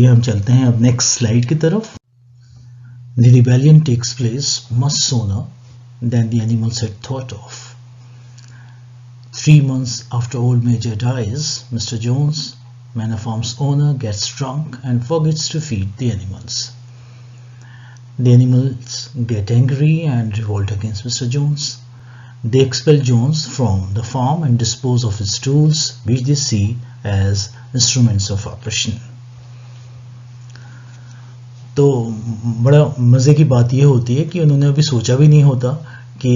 हम चलते हैं अब नेक्स्ट स्लाइड की तरफ। The rebellion takes place much sooner than the animals had thought of. 3 months after old Major dies, Mr. Jones, Manor Farm's owner, gets drunk and forgets to feed the animals. The animals get angry and revolt against Mr. Jones. They expel Jones from the farm and dispose of his tools, which they see as instruments of oppression. तो बड़ा मज़े की बात ये होती है कि उन्होंने अभी सोचा भी नहीं होता कि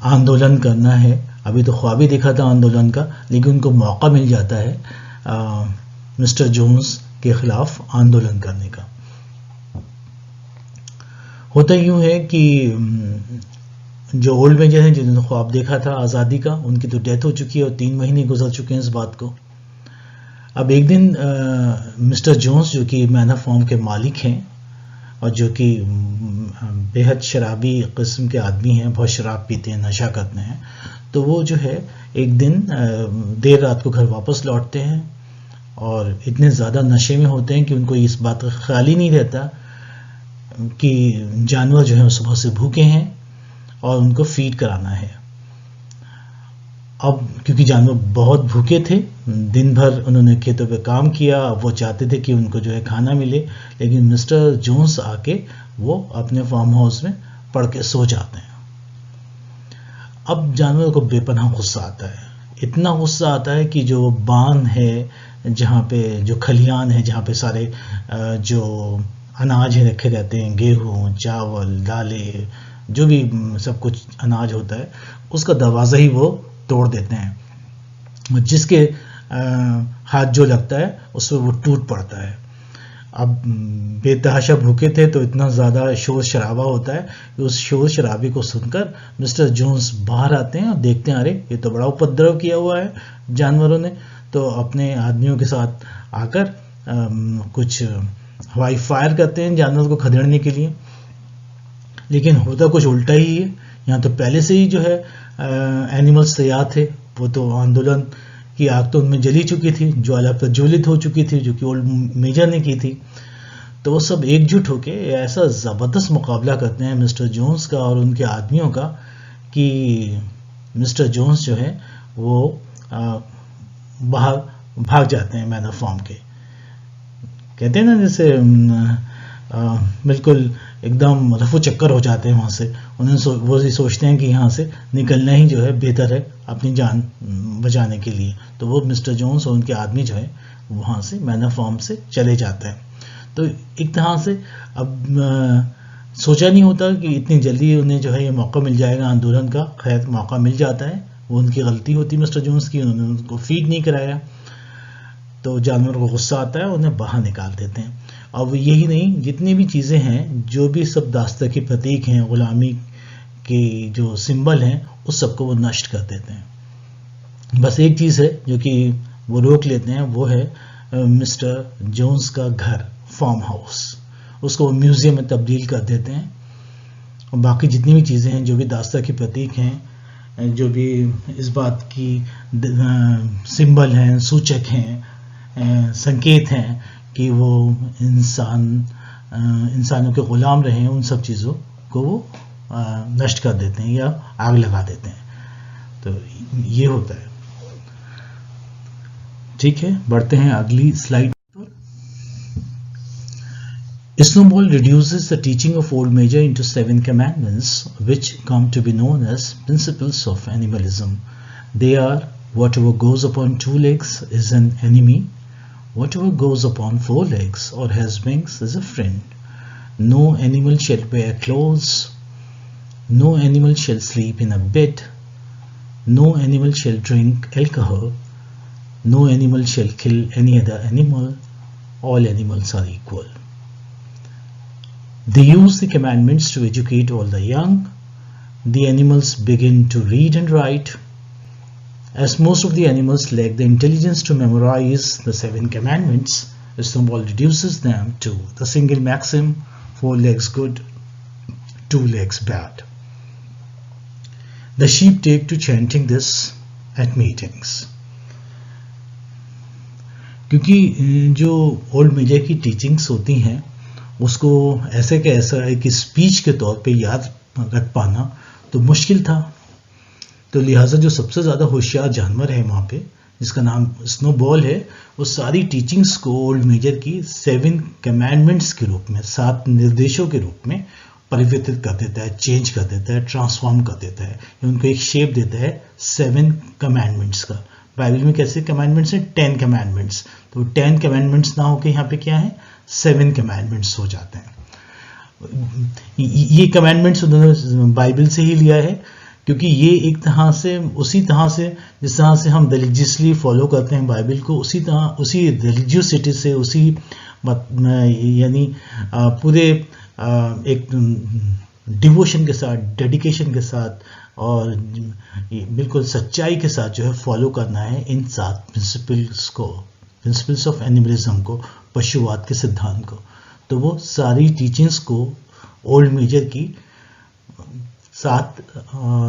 आंदोलन करना है। अभी तो ख्वाब ही देखा था आंदोलन का, लेकिन उनको मौका मिल जाता है मिस्टर जोन्स के खिलाफ आंदोलन करने का। होता यूँ है कि जो ओल्ड मेजर हैं जिन्होंने ख्वाब देखा था आज़ादी का, उनकी तो डेथ हो चुकी है और 3 महीने गुजर चुके हैं इस बात को। अब एक दिन मिस्टर जोन्स जो कि मैनर फार्म के मालिक हैं और जो कि बेहद शराबी किस्म के आदमी हैं, बहुत शराब पीते हैं, नशा करते हैं, तो वो जो है एक दिन देर रात को घर वापस लौटते हैं और इतने ज़्यादा नशे में होते हैं कि उनको इस बात का ख्याल ही नहीं रहता कि जानवर जो है सुबह से भूखे हैं और उनको फीड कराना है। अब क्योंकि जानवर बहुत भूखे थे, दिन भर उन्होंने खेतों पे काम किया, वो चाहते थे कि उनको जो है खाना मिले, लेकिन मिस्टर जोन्स आके वो अपने फार्म हाउस में पड़ के सो जाते हैं। अब जानवर को बेपनाह गुस्सा आता है, इतना गुस्सा आता है कि जो बान है जहाँ पे जो खलियान है जहाँ पे सारे जो अनाज है रखे रहते हैं, गेहूँ, चावल, दालें, जो भी सब कुछ अनाज होता है, उसका दरवाज़ा ही वो तोड़ देते हैं। जिसके हाथ जो लगता है उस पर वो टूट पड़ता है। अब बेतहाशा भूखे थे तो इतना ज़्यादा शोर शराबा होता है कि उस शोर शराबे को सुनकर मिस्टर जोन्स बाहर आते हैं और देखते हैं अरे ये तो बड़ा उपद्रव किया हुआ है जानवरों ने, तो अपने आदमियों के साथ आकर कुछ हवाई फायर करते हैं जानवरों को खदेड़ने के लिए। लेकिन होता कुछ उल्टा ही है। यहाँ तो पहले से ही जो है एनिमल्स तैयार थे, वो तो आंदोलन की आग तो उनमें जली चुकी थी, ज्वाला प्रज्वलित हो चुकी थी जो कि ओल्ड मेजर ने की थी। तो वो सब एकजुट होके ऐसा ज़बरदस्त मुकाबला करते हैं मिस्टर जोन्स का और उनके आदमियों का कि मिस्टर जोन्स जो है वो बाहर भाग जाते हैं मैनर फार्म के। कहते हैं ना जैसे बिल्कुल एकदम रफू चक्कर हो जाते हैं वहाँ से। वो ये सोचते हैं कि यहाँ से निकलना ही जो है बेहतर है अपनी जान बचाने के लिए। तो वो मिस्टर जोन्स और उनके आदमी जो है वहाँ से मैनर फार्म से चले जाते हैं। तो एक तरह से अब सोचा नहीं होता कि इतनी जल्दी उन्हें जो है ये मौका मिल जाएगा आंदोलन का। खैर मौका मिल जाता है, वो उनकी गलती होती मिस्टर जोन्स की, उन्होंने उनको फीड नहीं कराया। तो जानवर को गुस्सा आता है, उन्हें बाहर निकाल देते हैं। अब यही नहीं, जितनी भी चीज़ें हैं, जो भी सब दास्ता के प्रतीक हैं, गुलामी के जो सिंबल हैं, उस सबको वो नष्ट कर देते हैं। बस एक चीज़ है जो कि वो रोक लेते हैं, वो है मिस्टर जोन्स का घर, फार्म हाउस। उसको वो म्यूज़ियम में तब्दील कर देते हैं। और बाकी जितनी भी चीज़ें हैं, जो भी दास्ता के प्रतीक हैं, जो भी इस बात की सिंबल हैं, सूचक हैं, संकेत हैं कि वो इंसानों के ग़ुलाम रहे हैं, उन सब चीज़ों को वो नष्ट कर देते हैं या आग लगा देते हैं। तो ये होता है। ठीक है, बढ़ते हैं अगली स्लाइड पर। Snowball reduces the teaching of old Major into 7 commandments, which come to be known as principles of animalism. They are: whatever goes upon 2 legs is an enemy. Whatever goes upon 4 legs or has wings is a friend. No animal shall wear clothes. No animal shall sleep in a bed. No animal shall drink alcohol. No animal shall kill any other animal. All animals are equal. They use the commandments to educate all the young. The animals begin to read and write. As most of the animals lack the intelligence to memorize the 7 commandments, Snowball reduces them to the single maxim: 4 legs good, 2 legs bad. The sheep take to chanting this at meetings. क्योंकि जो old major की teachings होती हैं उसको ऐसे के ऐसा एक स्पीच के तौर पे याद रख पाना तो मुश्किल था। तो लिहाजा जो सबसे ज़्यादा होशियार जानवर है वहाँ पे, जिसका नाम स्नोबॉल है, वो सारी टीचिंग्स को ओल्ड मेजर की 7 कमांडमेंट्स के रूप में, 7 निर्देशों के रूप में परिवर्तित कर देता है, चेंज कर देता है, ट्रांसफॉर्म कर देता है, उनको एक शेप देता है 7 कमांडमेंट्स का। बाइबल में कैसे कमांडमेंट्स हैं? 10 कमांडमेंट्स। तो 10 कमांडमेंट्स ना होकर यहाँ पे क्या है? 7 कमांडमेंट्स हो जाते हैं। ये कमांडमेंट्स उन्होंने बाइबल से ही लिया है, क्योंकि ये एक तरह से उसी तरह से जिस तरह से हम रिलीजियसली फॉलो करते हैं बाइबल को, उसी तरह उसी रिलीजियसिटी से, उसी यानी पूरे एक डिवोशन के साथ, डेडिकेशन के साथ और बिल्कुल सच्चाई के साथ जो है फॉलो करना है इन 7 प्रिंसिपल्स को, प्रिंसिपल्स ऑफ एनिमलिज्म को, पशुवाद के सिद्धांत को। तो वो सारी टीचिंग्स को ओल्ड मेजर की 7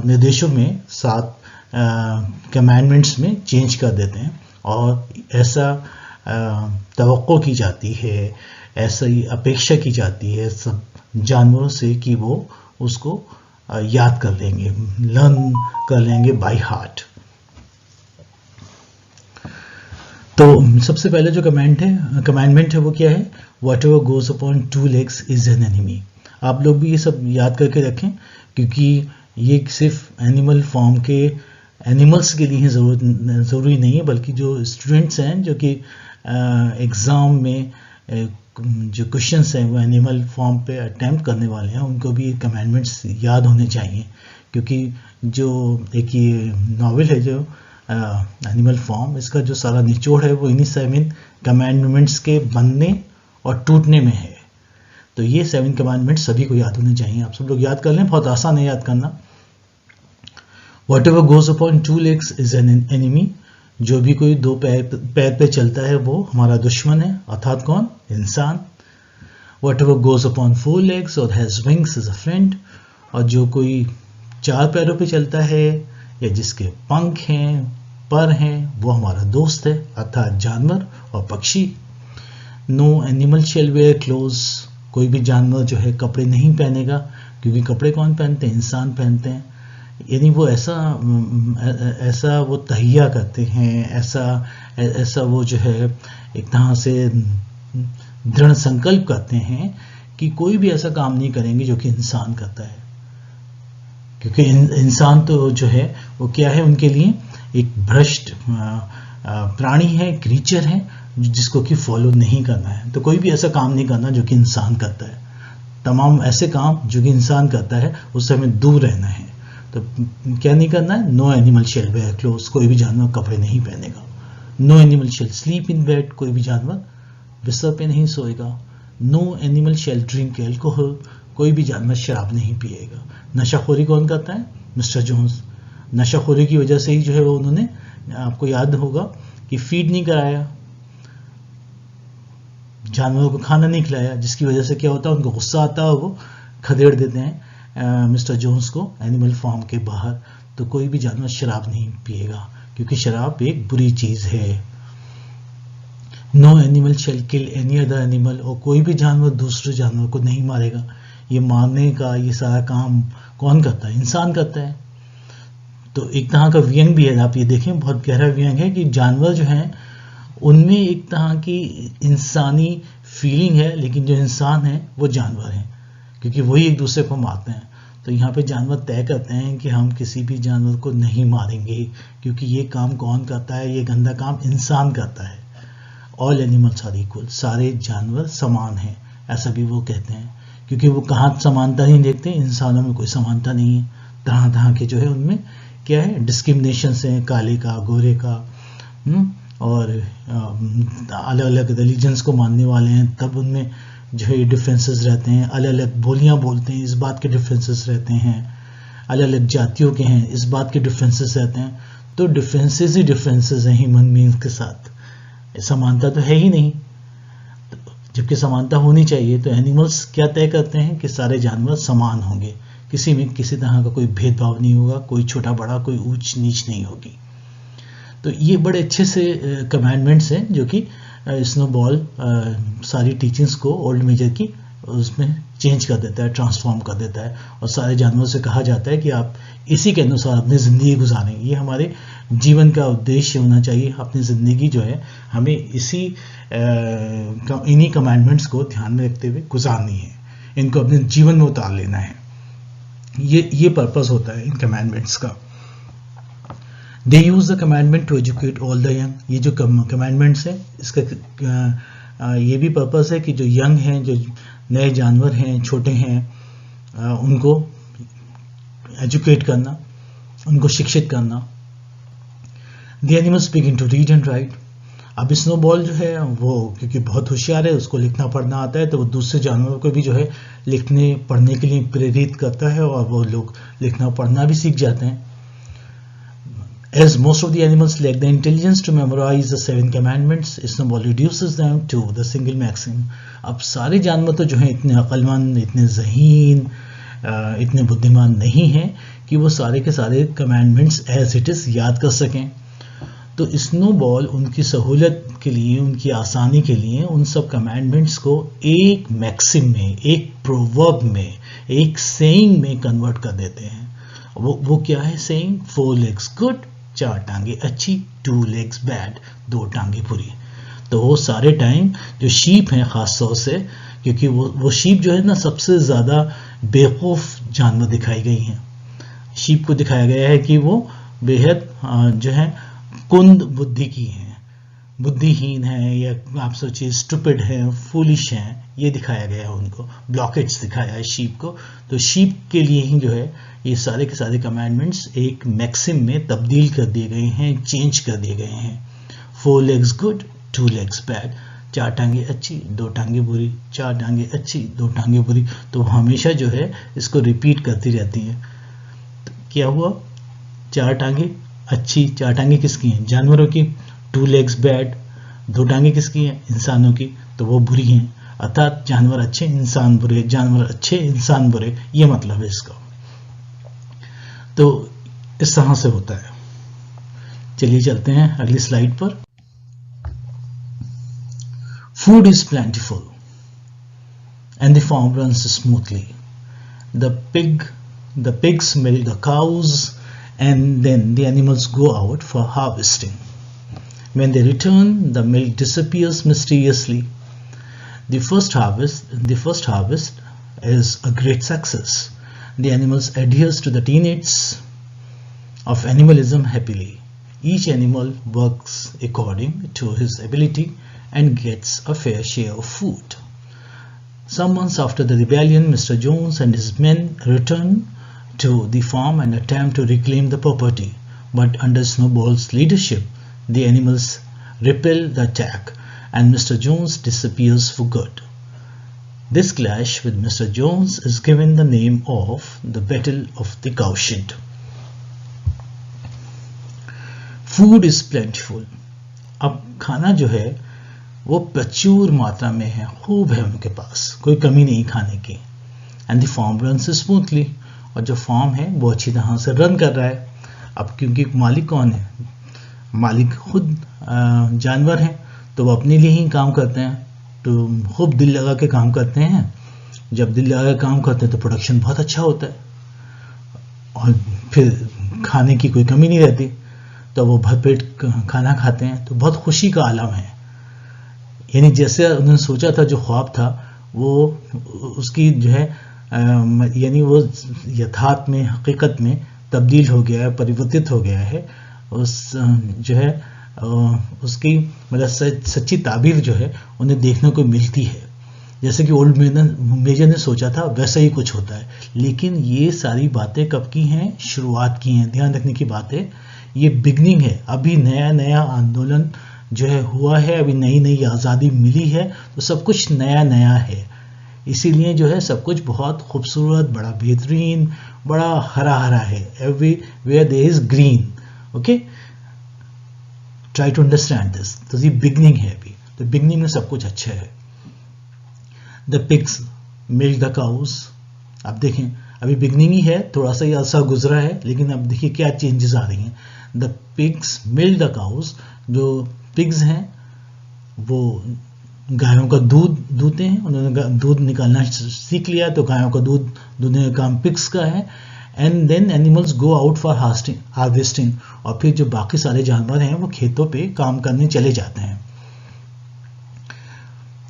निर्देशों में, 7 कमांडमेंट्स में चेंज कर देते हैं। और ऐसा तवक्को की जाती है, ऐसा ही अपेक्षा की जाती है सब जानवरों से कि वो उसको याद कर लेंगे, लर्न कर लेंगे बाय हार्ट। तो सबसे पहले जो कमांडमेंट है वो क्या है? Whatever goes upon 2 legs is an enemy. आप लोग भी ये सब याद करके रखें, क्योंकि ये सिर्फ एनिमल फॉर्म के एनिमल्स के लिए ज़रूरी नहीं है, बल्कि जो स्टूडेंट्स हैं जो कि एग्ज़ाम में जो क्वेश्चंस हैं वो एनिमल फॉर्म पे अटैम्प्ट करने वाले हैं, उनको भी कमांडमेंट्स याद होने चाहिए। क्योंकि जो एक ये नॉवेल है जो एनिमल फॉर्म, इसका जो सारा निचोड़ है वो इन्हीं 7 कमांडमेंट्स के बनने और टूटने में है। तो ये 7 कमांडमेंट्स सभी को याद होने चाहिए। आप सब लोग याद कर लें, बहुत आसान है याद करना। Whatever goes upon 2 legs is an enemy। जो भी कोई 2 पैर पे चलता है वो हमारा दुश्मन है, अर्थात कौन? इंसान। Whatever goes upon 4 legs or has wings is a friend। और जो कोई 4 पैरों पे चलता है या जिसके पंख हैं, पर हैं, वो हमारा दोस्त है, अर्थात जानवर और पक्षी। No animal shall wear clothes। कोई भी जानवर जो है कपड़े नहीं पहनेगा, क्योंकि कपड़े कौन पहनते हैं? इंसान पहनते हैं। यानी वो ऐसा वो तहिया करते हैं, ऐसा वो जो है एक तरह से दृढ़ संकल्प करते हैं कि कोई भी ऐसा काम नहीं करेंगे जो कि इंसान करता है। क्योंकि इंसान तो जो है वो क्या है उनके लिए? एक भ्रष्ट प्राणी है, क्रीचर है, जिसको कि फॉलो नहीं करना है। तो कोई भी ऐसा काम नहीं करना जो कि इंसान करता है। तमाम ऐसे काम जो कि इंसान करता है उससे हमें दूर रहना है। तो क्या नहीं करना है? No animal shall wear clothes. कोई भी जानवर कपड़े नहीं पहनेगा। No animal shall sleep in bed. कोई भी जानवर बिस्तर पे नहीं सोएगा। No animal shall drink alcohol. कोई भी जानवर शराब नहीं पिएगा। नशाखोरी कौन करता है? Mister Jones. नशाखोरी की वजह से ही जो है वो उन्होंने, आपको याद होगा कि फीड नहीं कराया, जानवरों को खाना नहीं खिलाया, जिसकी वजह से क्या होता है? उनको गुस्सा आता है, वो खदेड़ देते हैं मिस्टर जोन्स को एनिमल फार्म के बाहर। तो कोई भी जानवर शराब नहीं पिएगा, क्योंकि शराब एक बुरी चीज है। No animal shall kill any other animal. और कोई भी जानवर दूसरे जानवर को नहीं मारेगा। ये मारने का ये सारा काम कौन करता है? इंसान करता है। तो एक तरह का व्यंग भी है, आप ये देखें, बहुत गहरा व्यंग है कि जानवर जो हैं उनमें एक तरह की इंसानी फीलिंग है, लेकिन जो इंसान है वो जानवर है, क्योंकि वही एक दूसरे को मारते हैं। तो यहाँ पे जानवर तय करते हैं कि हम किसी भी जानवर को नहीं मारेंगे, क्योंकि ये काम कौन करता है? ये गंदा काम इंसान करता है। All animals are equal. सारे जानवर समान हैं, ऐसा भी वो कहते हैं, क्योंकि वो कहाँ समानता नहीं देखते। इंसानों में कोई समानता नहीं है। तरह तरह के जो है उनमें क्या है? डिस्क्रिमिनेशन है, काले का, गोरे का, और अलग अलग रिलीजन्स को मानने वाले हैं, तब उनमें जो है डिफरेंसेस रहते हैं। अलग अलग बोलियां बोलते हैं, इस बात के डिफरेंसेस रहते हैं। अलग अलग जातियों के हैं, इस बात के डिफरेंसेस रहते हैं। तो डिफरेंसेस ही डिफरेंसेस हैं ह्यूमन बीइंग्स के साथ। समानता तो है ही नहीं, जबकि समानता होनी चाहिए। तो एनिमल्स क्या तय करते हैं कि सारे जानवर समान होंगे, किसी में किसी तरह का कोई भेदभाव नहीं होगा, कोई छोटा बड़ा, कोई ऊंच नीच नहीं होगी। तो ये बड़े अच्छे से कमांडमेंट्स हैं जो कि स्नोबॉल सारी टीचिंग्स को ओल्ड मेजर की उसमें चेंज कर देता है, ट्रांसफॉर्म कर देता है, और सारे जानवरों से कहा जाता है कि आप इसी के अनुसार अपनी ज़िंदगी गुजारें। ये हमारे जीवन का उद्देश्य होना चाहिए। अपनी ज़िंदगी जो है हमें इन्हीं कमांडमेंट्स को ध्यान में रखते हुए गुजारनी है, इनको अपने जीवन में उतार लेना है। ये पर्पस होता है इन कमांडमेंट्स का। They use the commandment to educate all the young. ये जो कमांडमेंट्स है इसका ये भी पर्पस है कि जो यंग हैं, जो नए जानवर हैं, छोटे हैं, उनको एजुकेट करना, उनको शिक्षित करना। The animals begin to read and write. अब स्नोबॉल जो है वो क्योंकि बहुत होशियार है, उसको लिखना पढ़ना आता है, तो वो दूसरे जानवरों को भी जो है लिखने पढ़ने के लिए प्रेरित करता है, और वो लोग लिखना पढ़ना भी सीख जाते हैं। As most of the animals lack the intelligence to memorize the 7 commandments, Snowball reduces them to the single maxim. अब सारे जानवर तो जो हैं इतने अक्लमंद, इतने ज़हीन, इतने बुद्धिमान नहीं हैं कि वो सारे के सारे कमांडमेंट्स एज इट इज़ याद कर सकें। तो स्नोबॉल उनकी सहूलत के लिए, उनकी आसानी के लिए उन सब कमांडमेंट्स को एक मैक्सिम में, एक प्रोवर्ब में, एक सेइंग में कन्वर्ट कर देते हैं। वो क्या है सेइंग? 4 legs गुड, 4 टांगे अच्छी, 2 legs बैड, 2 टांगे बुरी। तो वो सारे टाइम जो शीप हैं ख़ास तौर से, क्योंकि वो शीप जो है ना सबसे ज़्यादा बेवकूफ़ जानवर दिखाई गई हैं। शीप को दिखाया गया है कि वो बेहद जो है कुंद बुद्धि की हैं, बुद्धिहीन है, या आप सोचिए स्टूपिड है, फूलिश हैं, ये दिखाया गया है उनको, ब्लॉकेट्स दिखाया है शीप को। तो शीप के लिए ही जो है ये सारे के सारे कमांडमेंट्स एक मैक्सिम में तब्दील कर दिए गए हैं, चेंज कर दिए गए हैं। 4 legs गुड, 2 legs बैड, 4 टांगे अच्छी, 2 टांगे बुरी, 4 टांगे अच्छी, 2 टांगे बुरी। तो हमेशा जो है इसको रिपीट करती रहती हैं। तो क्या हुआ? 4 टांगे अच्छी, 4 टांगे किसकी हैं? जानवरों की। 2 legs बैड, 2 टांगे किसकी हैं? इंसानों की, तो वो बुरी हैं। अर्थात जानवर अच्छे, इंसान बुरे, जानवर अच्छे, इंसान बुरे, ये मतलब है इसका। तो इस तरह से होता है। चलिए चलते हैं अगली स्लाइड पर। Food is plentiful and the farm runs smoothly. The pigs milk the cows, and then the animals go out for harvesting. When they return, the milk disappears mysteriously. The first harvest is a great success. The animals adheres to the tenets of animalism happily. Each animal works according to his ability and gets a fair share of food. Some months after the rebellion, Mr. Jones and his men return to the farm and attempt to reclaim the property. But under Snowball's leadership, the animals repel the attack and Mr. Jones disappears for good. This clash with Mr. Jones is given the name of the Battle of the Cowshed. Food is plentiful. अब खाना जो है वो प्रचुर मात्रा में है, खूब है उनके पास, कोई कमी नहीं खाने की। And the farm runs smoothly. और जो फार्म है वो अच्छी तरह से रन कर रहा है। अब क्योंकि मालिक कौन है? मालिक खुद जानवर हैं, तो वो अपने लिए ही काम करते हैं, तो खूब दिल लगा के काम करते हैं। जब दिल लगा के काम करते हैं तो प्रोडक्शन बहुत अच्छा होता है, और फिर खाने की कोई कमी नहीं रहती, तो वो भरपेट खाना खाते हैं, तो बहुत खुशी का आलम है। यानी जैसे उन्होंने सोचा था, जो ख्वाब था वो उसकी जो है यानी वो यथार्थ में, हकीकत में तब्दील हो गया है, परिवर्तित हो गया है। उस जो है उसकी मतलब सच्ची ताबीर जो है उन्हें देखने को मिलती है। जैसे कि ओल्ड मेजर ने सोचा था वैसा ही कुछ होता है। लेकिन ये सारी बातें कब की हैं? शुरुआत की हैं। ध्यान रखने की बात है, ये बिगनिंग है। अभी नया नया आंदोलन जो है हुआ है, अभी नई नई आज़ादी मिली है, तो सब कुछ नया नया है। इसीलिए जो है सब कुछ बहुत खूबसूरत, बड़ा बेहतरीन, बड़ा हरा हरा है। Everywhere there is green. Okay, try to understand this. तो ये बिगनिंग है अभी, तो बिगनिंग में सब कुछ अच्छा है। The pigs milk the cows. अब देखें, अभी बिगनिंग ही है, थोड़ा सा ये अरसा गुजरा है, लेकिन अब देखिए क्या चेंजेस आ रही हैं। The pigs milk the cows. जो पिग्स हैं वो गायों का दूध दूहते हैं, उन्होंने दूध निकालना सीख लिया, तो गायों का दूध दूधने का काम पिग्स का है। And then animals go out for harvesting, और फिर जो बाकी सारे जानवर हैं वो खेतों पे काम करने चले जाते हैं।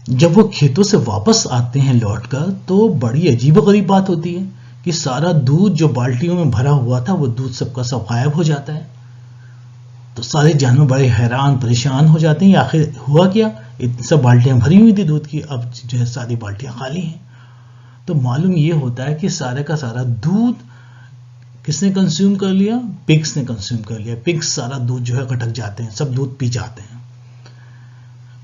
जब वो खेतों से वापस आते हैं लौटकर, तो बड़ी अजीबोगरीब बात होती है कि सारा दूध जो बाल्टियों में भरा हुआ था वो दूध सबका सब गायब हो जाता है। तो सारे जानवर बड़े हैरान परेशान हो जाते हैं, आखिर हुआ क्या, इतनी सब बाल्टियां भरी हुई थी दूध की, अब जो है सारी बाल्टियां खाली हैं। तो मालूम ये होता है कि सारे का सारा दूध किसने कंज्यूम कर लिया, पिग्स ने कंज्यूम कर लिया। पिग्स सारा दूध जो है गटक जाते हैं, सब दूध पी जाते हैं।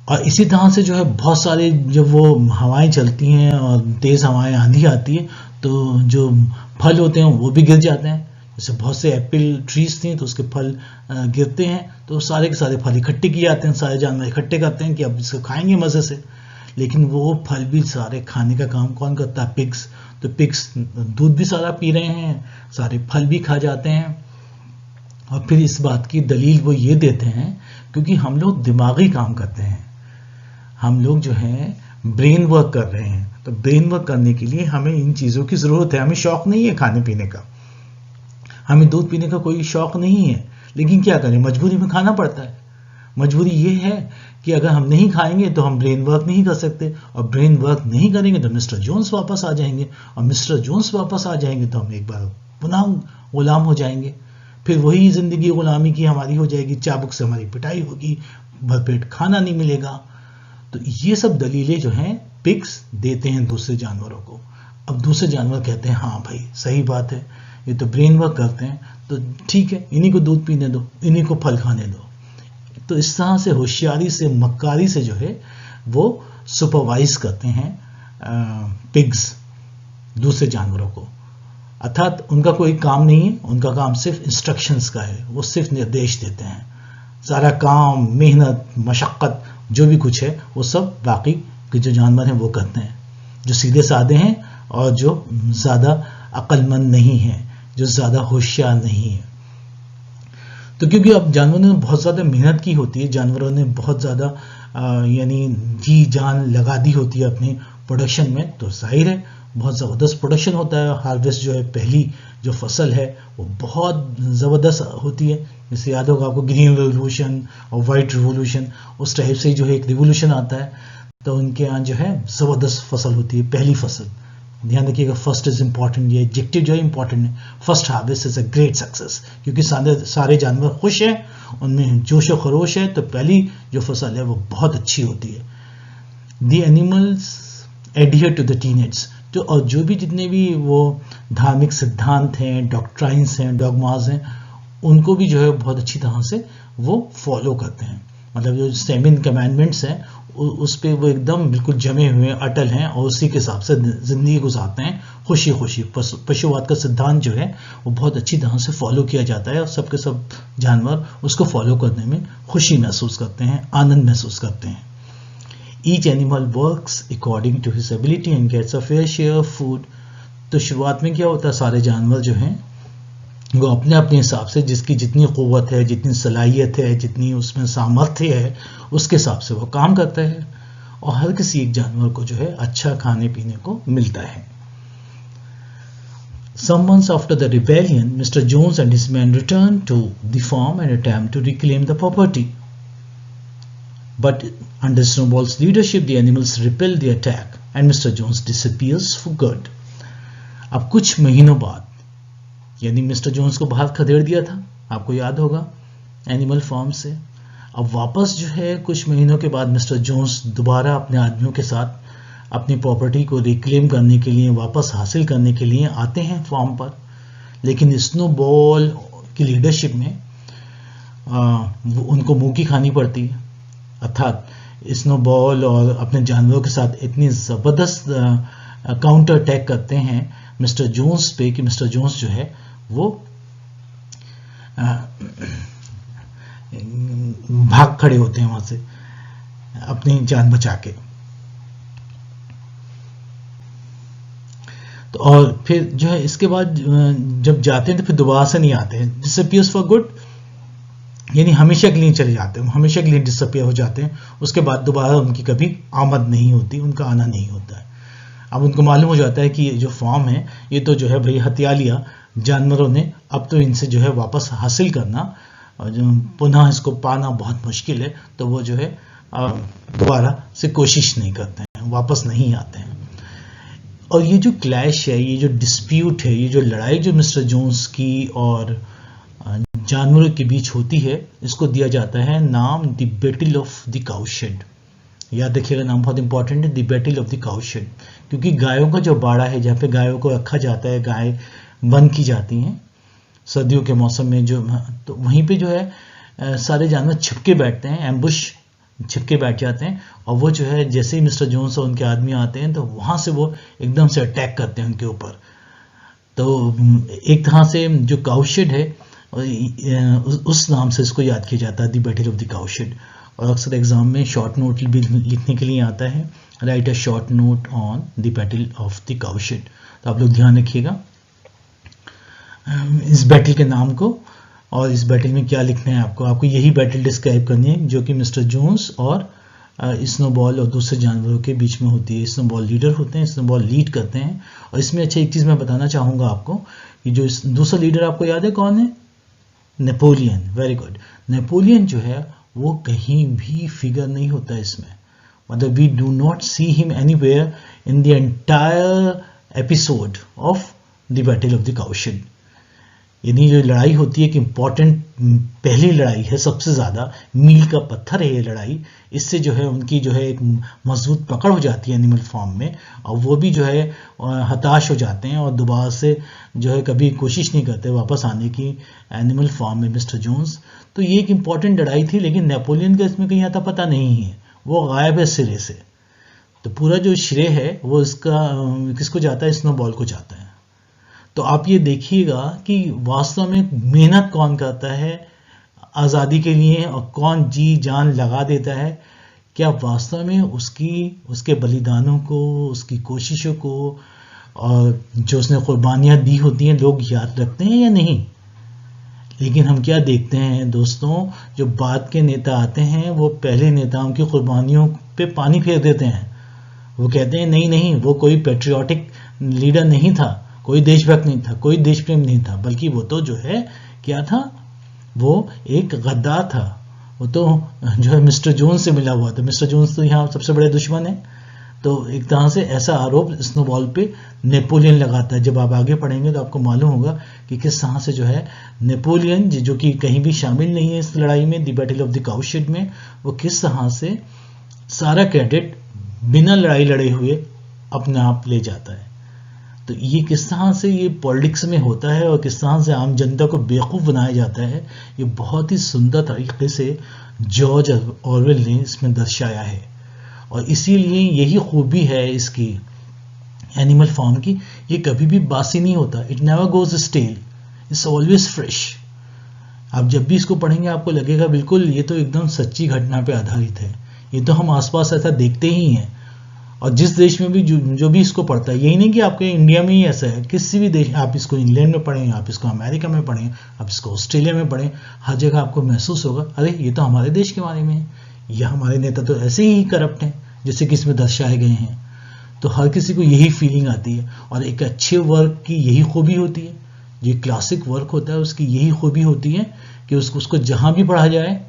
और इसी तरह से जो है बहुत सारे जब वो हवाएं चलती हैं और तेज हवाएं आंधी आती है, तो जो फल होते हैं वो भी गिर जाते हैं। जैसे बहुत से एप्पल ट्रीज थी तो उसके फल गिरते हैं, तो सारे के सारे फल इकट्ठे किए जाते हैं, सारे जानवर इकट्ठे करते हैं कि अब इसको खाएंगे मजे से। लेकिन वो फल भी सारे खाने का काम कौन करता है, पिग्स। तो पिग्स दूध भी सारा पी रहे हैं, सारे फल भी खा जाते हैं। और फिर इस बात की दलील वो ये देते हैं क्योंकि हम लोग दिमागी काम करते हैं, हम लोग जो है ब्रेन वर्क कर रहे हैं। तो ब्रेन वर्क करने के लिए हमें इन चीज़ों की ज़रूरत है। हमें शौक नहीं है खाने पीने का, हमें दूध पीने का कोई शौक नहीं है, लेकिन क्या करें, मजबूरी में खाना पड़ता है। मजबूरी ये है कि अगर हम नहीं खाएंगे तो हम ब्रेन वर्क नहीं कर सकते, और ब्रेन वर्क नहीं करेंगे तो मिस्टर जोन्स वापस आ जाएंगे, और मिस्टर जोन्स वापस आ जाएंगे तो हम एक बार पुनः गुलाम हो जाएंगे। फिर वही ज़िंदगी गुलामी की हमारी हो जाएगी, चाबुक से हमारी पिटाई होगी, भरपेट खाना नहीं मिलेगा। तो ये सब दलीलें जो हैं पिग्स देते हैं दूसरे जानवरों को। अब दूसरे जानवर कहते हैं हाँ भाई सही बात है, ये तो ब्रेन वर्क करते हैं, तो ठीक है, इन्हीं को दूध पीने दो, इन्हीं को फल खाने दो। तो इस तरह से होशियारी से, मक्कारी से जो है वो सुपरवाइज करते हैं पिग्स दूसरे जानवरों को। अर्थात उनका कोई काम नहीं है, उनका काम सिर्फ इंस्ट्रक्शंस का है, वो सिर्फ निर्देश देते हैं। सारा काम, मेहनत, मशक्क़त जो भी कुछ है वो सब बाकी के जो जानवर हैं वो करते हैं, जो सीधे साधे हैं और जो ज़्यादा अक्लमंद नहीं है, जो ज़्यादा होशियार नहीं है। तो क्योंकि अब जानवरों ने बहुत ज़्यादा मेहनत की होती है, जानवरों ने बहुत ज़्यादा यानी जी जान लगा दी होती है अपनी प्रोडक्शन में, तो जाहिर है बहुत ज़बरदस्त प्रोडक्शन होता है। हार्वेस्ट जो है, पहली जो फसल है वो बहुत ज़बरदस्त होती है। जैसे याद होगा आपको ग्रीन रिवोल्यूशन और वाइट रिवोल्यूशन, उस टाइप से जो है एक रिवोल्यूशन आता है, तो उनके यहाँ जो है ज़बरदस्त फसल होती है, पहली फसल। ध्यान रखिएगा, फर्स्ट इज इंपॉर्टेंट, ये एडजेक्टिव जो है इंपॉर्टेंट है। First harvest is a great success, क्योंकि सारे जानवर खुश हैं, उनमें जोश व खरोश है, तो पहली जो फसल है वो बहुत अच्छी होती है। The animals adhere to the tenets, और जो भी जितने भी वो धार्मिक सिद्धांत हैं, डॉक्ट्राइन्स हैं, डॉगमाज हैं, उनको भी जो है बहुत अच्छी तरह से वो फॉलो करते हैं। मतलब जो 7 कमांडमेंट्स हैं उस पे वो एकदम बिल्कुल जमे हुए अटल हैं, और उसी के हिसाब से ज़िंदगी गुजारते हैं खुशी खुशी। पशुवाद का सिद्धांत जो है वो बहुत अच्छी तरह से फॉलो किया जाता है, और सबके सब जानवर उसको फॉलो करने में खुशी महसूस करते हैं, आनंद महसूस करते हैं। Each animal works according to his ability and gets a fair share of food. तो शुरुआत में क्या होता है, सारे जानवर जो हैं वो अपने अपने हिसाब से, जिसकी जितनी क़ुव्वत है, जितनी सलाहियत है, जितनी उसमें सामर्थ्य है, उसके हिसाब से वो काम करता है, और हर किसी एक जानवर को जो है अच्छा खाने पीने को मिलता है। Some months after the rebellion, Mr. Jones and his men returned to the farm and attempt to reclaim the property. But under Snowball's leadership, the animals repel the attack and Mr. Jones disappears for good. अब कुछ महीनों बाद, यानी mister Jones को बाहर खदेड़ दिया था, आपको याद होगा, एनिमल फार्म से। अब वापस जो है कुछ महीनों के बाद मिस्टर जोन्स दोबारा अपने आदमियों के साथ अपनी प्रॉपर्टी को रिक्लेम करने के लिए, वापस हासिल करने के लिए आते हैं फार्म पर। लेकिन स्नोबॉल की लीडरशिप में उनको मुंह की खानी पड़ती है। अर्थात स्नोबॉल और अपने जानवरों के साथ इतनी ज़बरदस्त काउंटर अटैक करते हैं मिस्टर जोन्स पे कि मिस्टर जोन्स जो है वो भाग खड़े होते हैं वहां से अपनी जान बचा के। तो और फिर जो है इसके बाद जब जाते हैं तो फिर दोबारा से नहीं आते हैं, डिसअपीयर्स फॉर गुड। यानी हमेशा के लिए चले जाते हैं, हमेशा के लिए डिसअपियर हो जाते हैं, उसके बाद दोबारा उनकी कभी आमद नहीं होती, उनका आना नहीं होता है। अब उनको मालूम हो जाता है कि ये जो फार्म है ये तो जो है भाई हत्या लिया जानवरों ने, अब तो इनसे जो है वापस हासिल करना और जो पुनः इसको पाना बहुत मुश्किल है, तो वो जो है दोबारा से कोशिश नहीं करते हैं, वापस नहीं आते हैं। और ये जो क्लैश है, ये जो डिस्प्यूट है, ये जो लड़ाई जो मिस्टर जोन्स की और जानवरों के बीच होती है, इसको दिया जाता है नाम the battle of the cowshed. याद रखिएगा, नाम बहुत इंपॉर्टेंट है, the battle of the cowshed, क्योंकि गायों का जो बाड़ा है जहाँ पे गायों को रखा जाता है, गाय बंद की जाती हैं सर्दियों के मौसम में, जो तो वहीं पे जो है सारे जानवर छिपके बैठते हैं, एम्बुश छिपके बैठ जाते हैं, और वो जो है जैसे ही मिस्टर जोन्स और उनके आदमी आते हैं तो वहां से वो एकदम से अटैक करते हैं उनके ऊपर। तो एक तरह से जो काउशेड है उस नाम से इसको याद किया जाता है, the battle of the cowshed. और अक्सर एग्जाम में शॉर्ट नोट भी लिखने के लिए आता है, right a short note on the battle of the cowshed. तो आप लोग ध्यान रखिएगा इस बैटल के नाम को, और इस बैटल में क्या लिखना है आपको यही बैटल डिस्क्राइब करनी है जो कि मिस्टर जोन्स और स्नोबॉल और दूसरे जानवरों के बीच में होती है। स्नोबॉल लीडर होते हैं, स्नोबॉल लीड करते हैं। और इसमें अच्छा एक चीज़ मैं बताना चाहूँगा आपको कि जो दूसरा लीडर आपको याद है कौन है? नेपोलियन। Very good. नेपोलियन जो है वो कहीं भी फिगर नहीं होता इसमें, मतलब we do not see him anywhere in the entire episode of the battle of the cowshed. यानी जो लड़ाई होती है कि इम्पॉर्टेंट पहली लड़ाई है, सबसे ज़्यादा मील का पत्थर है ये लड़ाई, इससे जो है उनकी जो है एक मजबूत पकड़ हो जाती है एनिमल फॉर्म में, और वो भी जो है हताश हो जाते हैं और दोबारा से जो है कभी कोशिश नहीं करते वापस आने की एनिमल फॉर्म में मिस्टर जोन्स। तो ये एक इम्पॉर्टेंट लड़ाई थी, लेकिन नेपोलियन का इसमें कहीं आता पता नहीं है, वो गायब है सिरे से। तो पूरा जो श्रेय है वो इसका किसको जाता है? स्नोबॉल को जाता है। तो आप ये देखिएगा कि वास्तव में मेहनत कौन करता है आज़ादी के लिए और कौन जी जान लगा देता है। क्या वास्तव में उसके बलिदानों को, उसकी कोशिशों को और जो उसने कुर्बानियाँ दी होती हैं लोग याद रखते हैं या नहीं? लेकिन हम क्या देखते हैं दोस्तों, जो बाद के नेता आते हैं वो पहले नेताओं की कुर्बानियों पे पानी फेर देते हैं। वो कहते हैं नहीं नहीं, वो कोई पेट्रियाटिक लीडर नहीं था, कोई देशभक्त नहीं था, कोई देश प्रेम नहीं था, बल्कि वो तो जो है क्या था, वो एक गद्दार था। वो तो जो है मिस्टर जोन्स से मिला हुआ था। मिस्टर जोन्स तो यहाँ सबसे बड़े दुश्मन है। तो एक तरह से ऐसा आरोप स्नोबॉल पे नेपोलियन लगाता है। जब आप आगे पढ़ेंगे तो आपको मालूम होगा कि किस तरह से जो है नेपोलियन, जो कि कहीं भी शामिल नहीं है इस लड़ाई में, the battle of the cowshed में, वो किस तरह से सारा क्रेडिट बिना लड़ाई लड़े हुए अपने आप ले जाता है। तो ये किस तरह से ये पॉलिटिक्स में होता है और किस तरह से आम जनता को बेवकूफ़ बनाया जाता है, ये बहुत ही सुंदर तरीके से जॉर्ज ऑरवेल ने इसमें दर्शाया है। और इसीलिए यही खूबी है इसकी एनिमल फार्म की, ये कभी भी बासी नहीं होता। It never goes stale, it's always fresh. आप जब भी इसको पढ़ेंगे आपको लगेगा बिल्कुल ये तो एकदम सच्ची घटना पे आधारित है, ये तो हम आसपास ऐसा देखते ही हैं। और जिस देश में भी जो भी इसको पढ़ता है, यही नहीं कि आपके इंडिया में ही ऐसा है, किसी भी देश, आप इसको इंग्लैंड में पढ़ें, आप इसको अमेरिका में पढ़ें, आप इसको ऑस्ट्रेलिया में पढ़ें, हर जगह आपको महसूस होगा अरे ये तो हमारे देश के बारे में है, या हमारे नेता तो ऐसे ही करप्ट हैं जैसे कि इसमें दर्शाए गए हैं। तो हर किसी को यही फीलिंग आती है। और एक अच्छे वर्क की यही खूबी होती है, जो क्लासिक वर्क होता है उसकी यही खूबी होती है कि उसको जहाँ भी पढ़ा जाए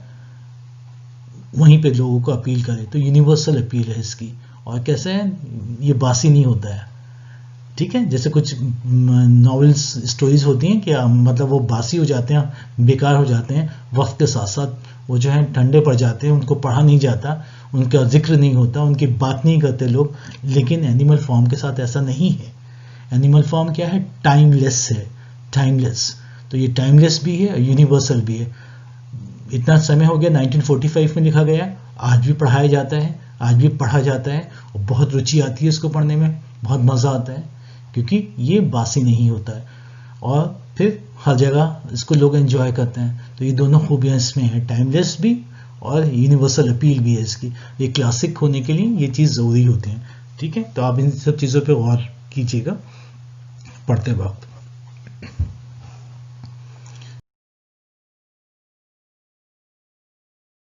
वहीं पे लोगों को अपील करे। तो यूनिवर्सल अपील है इसकी। और कैसे है, ये बासी नहीं होता है। ठीक है, जैसे कुछ नॉवेल्स स्टोरीज होती हैं कि मतलब वो बासी हो जाते हैं, बेकार हो जाते हैं, वक्त के साथ साथ वो जो है ठंडे पड़ जाते हैं, उनको पढ़ा नहीं जाता, उनका जिक्र नहीं होता, उनकी बात नहीं करते लोग। लेकिन एनिमल फॉर्म के साथ ऐसा नहीं है। एनिमल फॉर्म क्या है? टाइमलेस है, टाइमलेस। तो ये टाइमलेस भी है और यूनिवर्सल भी है। इतना समय हो गया, 1945 में लिखा गया, आज भी पढ़ाया जाता है, आज भी पढ़ा जाता है और बहुत रुचि आती है इसको पढ़ने में, बहुत मज़ा आता है क्योंकि ये बासी नहीं होता है और फिर हर जगह इसको लोग एंजॉय करते हैं। तो ये दोनों खूबियाँ इसमें हैं, टाइमलेस भी और यूनिवर्सल अपील भी है इसकी। ये क्लासिक होने के लिए ये चीज़ ज़रूरी होती है। ठीक है, तो आप इन सब चीज़ों पे गौर कीजिएगा पढ़ते वक्त।